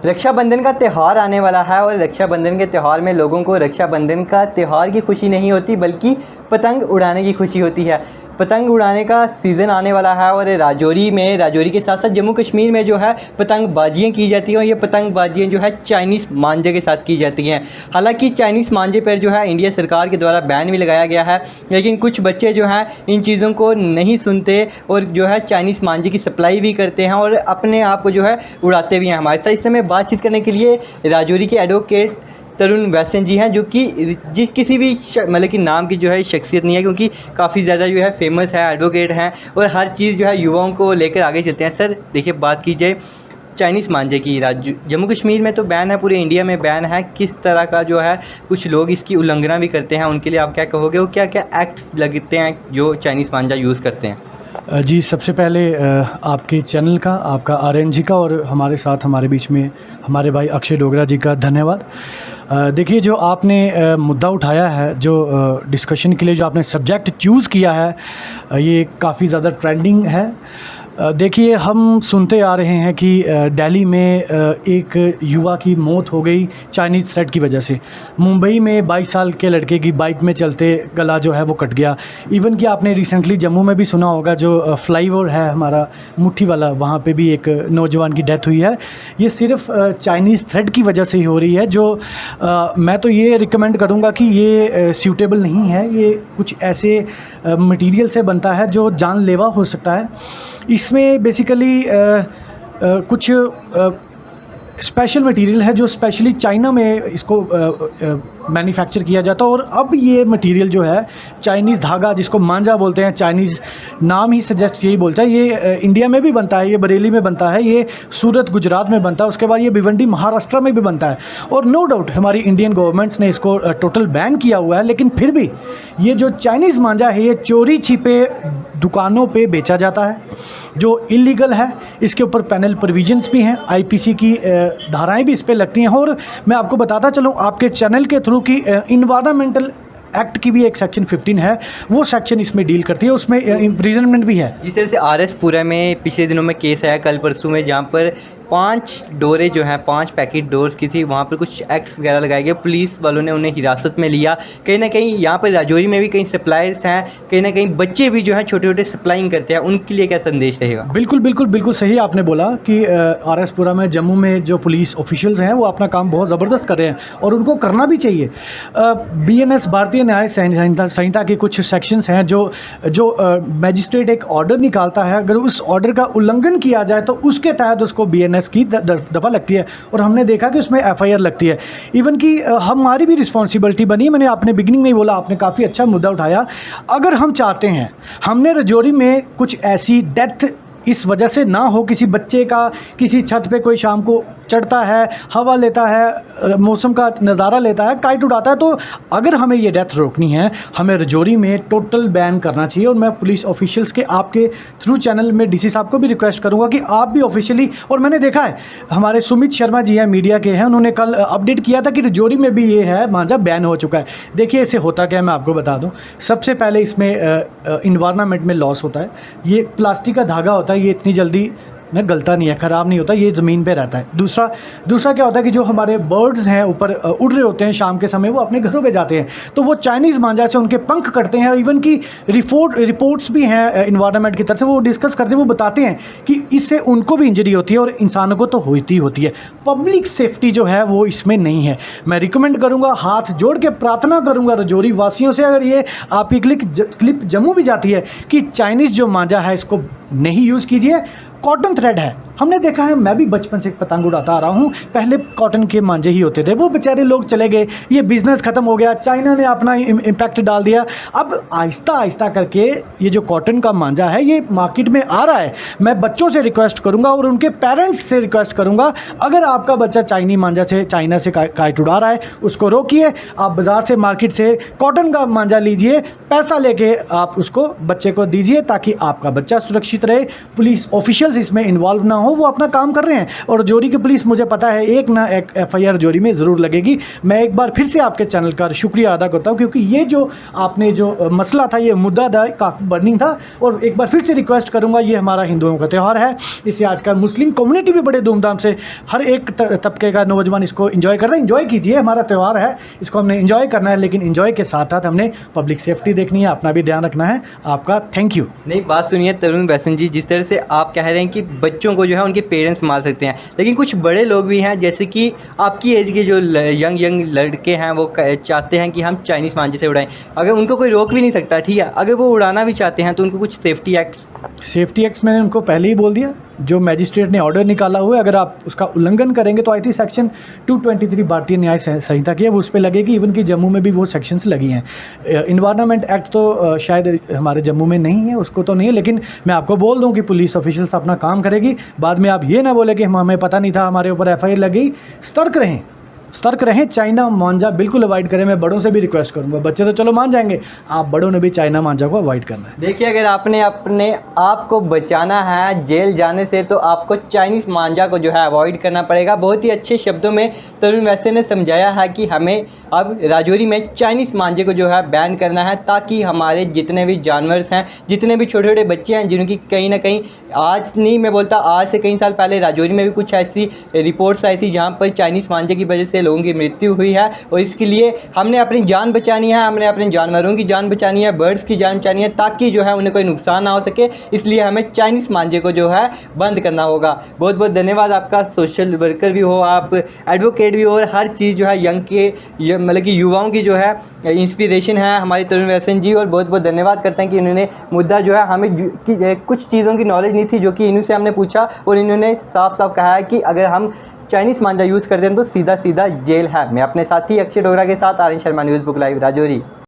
रक्षाबंधन का त्यौहार आने वाला है और रक्षाबंधन के त्यौहार में लोगों को रक्षाबंधन का त्यौहार की खुशी नहीं होती बल्कि पतंग उड़ाने की खुशी होती है। पतंग उड़ाने का सीज़न आने वाला है और राजौरी के साथ साथ जम्मू कश्मीर में जो है पतंगबाजियाँ की जाती हैं और ये पतंगबाजियाँ जो है चाइनीज़ मांझे के साथ की जाती हैं। हालांकि चाइनीज़ मांझे पर जो है इंडिया सरकार के द्वारा बैन भी लगाया गया है, लेकिन कुछ बच्चे जो हैं इन चीज़ों को नहीं सुनते और जो है चाइनीज़ मांझे की सप्लाई भी करते हैं और अपने आप को जो है उड़ाते भी हैं। हमारे साथ इस समय बातचीत करने के लिए राजौरी के एडवोकेट तरुण वैश्य जी हैं, जो कि किसी भी मतलब कि नाम की जो है शख्सियत नहीं है, क्योंकि काफ़ी ज़्यादा जो है फेमस है, एडवोकेट हैं और हर चीज़ जो है युवाओं को लेकर आगे चलते हैं। सर देखिए, बात की जाए चाइनीज़ मांझे की, जम्मू कश्मीर में तो बैन है, पूरे इंडिया में बैन है, किस तरह का जो है कुछ लोग इसकी उल्लंघना भी करते हैं, उनके लिए आप क्या कहोगे? वो क्या क्या एक्ट्स लगते हैं जो चाइनीज़ मांझा यूज़ करते हैं? जी, सबसे पहले आपके चैनल का, आपका आरएनजी का और हमारे साथ हमारे बीच में हमारे भाई अक्षय डोगरा जी का धन्यवाद। देखिए, जो आपने मुद्दा उठाया है, जो डिस्कशन के लिए जो आपने सब्जेक्ट चूज़ किया है, ये काफ़ी ज़्यादा ट्रेंडिंग है। देखिए, हम सुनते आ रहे हैं कि दिल्ली में एक युवा की मौत हो गई चाइनीज़ थ्रेट की वजह से। मुंबई में 22 साल के लड़के की बाइक में चलते गला जो है वो कट गया। इवन कि आपने रिसेंटली जम्मू में भी सुना होगा, जो फ्लाईओवर है हमारा मुट्ठी वाला, वहाँ पे भी एक नौजवान की डेथ हुई है। ये सिर्फ चाइनीज़ थ्रेट की वजह से ही हो रही है, जो मैं तो ये रिकमेंड करूँगा कि ये सूटेबल नहीं है। ये कुछ ऐसे मटेरियल से बनता है जो जानलेवा हो सकता है। इसमें बेसिकली कुछ स्पेशल मटेरियल है जो स्पेशली चाइना में इसको मैन्युफैक्चर किया जाता है। और अब ये मटेरियल जो है चाइनीज़ धागा, जिसको मांझा बोलते हैं, चाइनीज़ नाम ही सजेस्ट यही बोलता है, ये इंडिया में भी बनता है, ये बरेली में बनता है, ये सूरत गुजरात में बनता है, उसके बाद ये भिवंडी महाराष्ट्र में भी बनता है। और नो डाउट हमारी इंडियन गवर्नमेंट्स ने इसको टोटल बैन किया हुआ है, लेकिन फिर भी ये जो चाइनीज़ मांझा है ये चोरी छिपे दुकानों पे बेचा जाता है, जो इलीगल है। इसके ऊपर पैनल प्रोविजंस भी हैं, आईपीसी की धाराएं भी इस पे लगती हैं। और मैं आपको बताता चलूँ आपके चैनल के थ्रू कि इन्वायरमेंटल एक्ट की भी एक सेक्शन 15 है, वो सेक्शन इसमें डील करती है, उसमें इम्प्रिजनमेंट भी है। जिस तरह से आरएस पुरा में पिछले दिनों में केस आया, कल परसों में, जहाँ पर 5 डोरें जो हैं, 5 पैकेट डोर्स की थी, वहाँ पर कुछ एक्ट्स वगैरह लगाए गए, पुलिस वालों ने उन्हें हिरासत में लिया। कहीं ना कहीं यहाँ पर राजौरी में भी कई सप्लायर्स हैं, कहीं ना कहीं बच्चे भी जो हैं छोटे छोटे सप्लाइंग करते हैं, उनके लिए क्या संदेश रहेगा? बिल्कुल बिल्कुल बिल्कुल सही आपने बोला कि आरएस पुरा में जम्मू में जो पुलिस ऑफिशियल्स हैं वो अपना काम बहुत ज़बरदस्त कर रहे हैं और उनको करना भी चाहिए। बीएनएस भारतीय न्याय संहिता के कुछ सेक्शंस हैं जो मैजिस्ट्रेट एक ऑर्डर निकालता है, अगर उस ऑर्डर का उल्लंघन किया जाए तो उसके तहत उसको बीएनएस की दफ़ा लगती है और हमने देखा कि उसमें एफआईआर लगती है। इवन कि हमारी भी रिस्पॉन्सिबिलिटी बनी। मैंने आपने बिगिनिंग में ही बोला, आपने काफ़ी अच्छा मुद्दा उठाया। अगर हम चाहते हैं, हमने राजौरी में कुछ ऐसी डेथ इस वजह से ना हो, किसी बच्चे का किसी छत पे कोई शाम को चढ़ता है, हवा लेता है, मौसम का नज़ारा लेता है, काइट उड़ाता है, तो अगर हमें ये डेथ रोकनी है, हमें राजौरी में टोटल बैन करना चाहिए। और मैं पुलिस ऑफिशियल्स के आपके थ्रू चैनल में डीसी साहब को भी रिक्वेस्ट करूँगा कि आप भी ऑफिशियली, और मैंने देखा है हमारे सुमित शर्मा जी हैं, मीडिया के हैं, उन्होंने कल अपडेट किया था कि राजौरी में भी ये है मांझा बैन हो चुका है। देखिए, इसे होता क्या है मैं आपको बता दूँ। सबसे पहले इसमें इन्वायरमेंट में लॉस होता है। ये प्लास्टिक का धागा होता है, ये इतनी जल्दी में गलता नहीं है, ख़राब नहीं होता, ये ज़मीन पे रहता है। दूसरा क्या होता है कि जो हमारे बर्ड्स हैं ऊपर उड़ रहे होते हैं शाम के समय, वो अपने घरों पे जाते हैं, तो वो चाइनीज़ मांझा से उनके पंख कटते हैं। इवन की रिपोर्ट्स भी हैं इन्वायरमेंट की तरफ से, वो डिस्कस करते हैं, वो बताते हैं कि इससे उनको भी इंजरी होती है और इंसानों को तो होती है। पब्लिक सेफ्टी जो है वो इसमें नहीं है। मैं रिकमेंड करूँगा, हाथ जोड़ के प्रार्थना करूँगा राजौरी वासियों से, अगर ये आपकी क्लिप जम्मू भी जाती है, कि चाइनीज़ जो मांझा है इसको नहीं यूज़ कीजिए। कॉटन थ्रेड है, हमने देखा है, मैं भी बचपन से पतंग उड़ाता आ रहा हूँ, पहले कॉटन के मांझे ही होते थे, वो बेचारे लोग चले गए, ये बिज़नेस ख़त्म हो गया, चाइना ने अपना इम्पैक्ट डाल दिया। अब आहिस्ता आहिस्ता करके ये जो कॉटन का मांझा है ये मार्केट में आ रहा है। मैं बच्चों से रिक्वेस्ट करूँगा और उनके पेरेंट्स से रिक्वेस्ट करूँगा, अगर आपका बच्चा चाइना से काइट उड़ा रहा है, उसको रोकिए। आप बाज़ार से, मार्केट से कॉटन का मांझा लीजिए, पैसा लेके आप उसको बच्चे को दीजिए, ताकि आपका बच्चा सुरक्षित रहे, पुलिस ऑफिशियल्स इसमें इन्वॉल्व ना हो। हो वो अपना काम कर रहे हैं। और राजौरी की पुलिस, मुझे पता है एक ना एक FIR राजौरी में ज़रूर लगेगी। मैं एक बार फिर से आपके चैनल का शुक्रिया अदा करता हूँ, क्योंकि ये जो आपने जो मसला था, ये मुद्दा था, काफ़ी बर्निंग था। और एक बार फिर से रिक्वेस्ट करूँगा, ये हमारा हिंदुओं का त्यौहार है, इसे आजकल मुस्लिम कम्युनिटी भी बड़े धूमधाम से, हर एक तबके का नौजवान इसको एंजॉय करता है। एंजॉय कीजिए, हमारा त्यौहार है, इसको हमने एंजॉय करना है, लेकिन एंजॉय के साथ साथ हमने पब्लिक सेफ्टी देखनी है, अपना भी ध्यान रखना है। आपका थैंक यू। नहीं, बात सुनिए तरुण वैसन जी, जिस तरह से आप कह रहे हैं कि बच्चों को जो है उनके पेरेंट्स मार सकते हैं, लेकिन कुछ बड़े लोग भी हैं, जैसे कि आपकी एज के जो यंग लड़के हैं, वो चाहते हैं कि हम चाइनीज़ मांझे से उड़ाएं। अगर उनको कोई रोक भी नहीं सकता, ठीक है, अगर वो उड़ाना भी चाहते हैं तो उनको कुछ सेफ्टी एक्ट्स मैंने उनको पहले ही बोल दिया, जो मैजिस्ट्रेट ने ऑर्डर निकाला हुआ है, अगर आप उसका उल्लंघन करेंगे तो आई थी सेक्शन 223 भारतीय न्याय संहिता की है, वो उस पर लगेगी। इवन कि जम्मू में भी वो सेक्शंस लगी हैं। इन्वायरमेंट एक्ट तो शायद हमारे जम्मू में नहीं है, उसको तो नहीं है, लेकिन मैं आपको बोल दूं कि पुलिस ऑफिशियल्स अपना काम करेगी। बाद में आप ये ना बोले कि हमें पता नहीं था, हमारे ऊपर FIR लगी। सतर्क रहें, चाइना मांझा बिल्कुल अवॉइड करें। मैं बड़ों से भी रिक्वेस्ट करूंगा, बच्चे तो चलो मान जाएंगे, आप बड़ों ने भी चाइना मांझा को अवॉइड करना है। देखिए, अगर आपने अपने आप को बचाना है जेल जाने से, तो आपको चाइनीज़ मांझा को जो है अवॉइड करना पड़ेगा। बहुत ही अच्छे शब्दों में तरुण वैसे ने समझाया है कि हमें अब राजौरी में चाइनीज़ मांझे को जो है बैन करना है, ताकि हमारे जितने भी जानवर हैं, जितने भी छोटे छोटे बच्चे हैं, जिनकी कहीं ना कहीं, आज नहीं मैं बोलता, आज से कई साल पहले राजौरी में भी कुछ ऐसी रिपोर्ट्स आई थी जहाँ पर चाइनीज़ मांझे की वजह से लोगों की मृत्यु हुई है। और इसके लिए हमने अपनी जान बचानी है, हमने अपने जानवरों की जान बचानी है, बर्ड्स की जान बचानी है, ताकि जो है उन्हें कोई नुकसान ना हो सके। इसलिए हमें चाइनीज़ मांझे को जो है बंद करना होगा। बहुत बहुत धन्यवाद आपका। सोशल वर्कर भी हो आप, एडवोकेट भी हो, और हर चीज़ जो है यंग के मतलब कि युवाओं की जो है इंस्पिरेशन है हमारे तरुण वैसन जी। और बहुत बहुत धन्यवाद करते हैं कि इन्होंने मुद्दा जो है हमें कुछ चीज़ों की नॉलेज नहीं थी, जो कि इन्हीं से हमने पूछा, और इन्होंने साफ साफ कहा है कि अगर हम चाइनीज़ मांझा यूज़ करते हैं तो सीधा सीधा जेल है। मैं अपने साथी अक्षय डोगरा के साथ Aryan Sharma, news book live, Rajouri.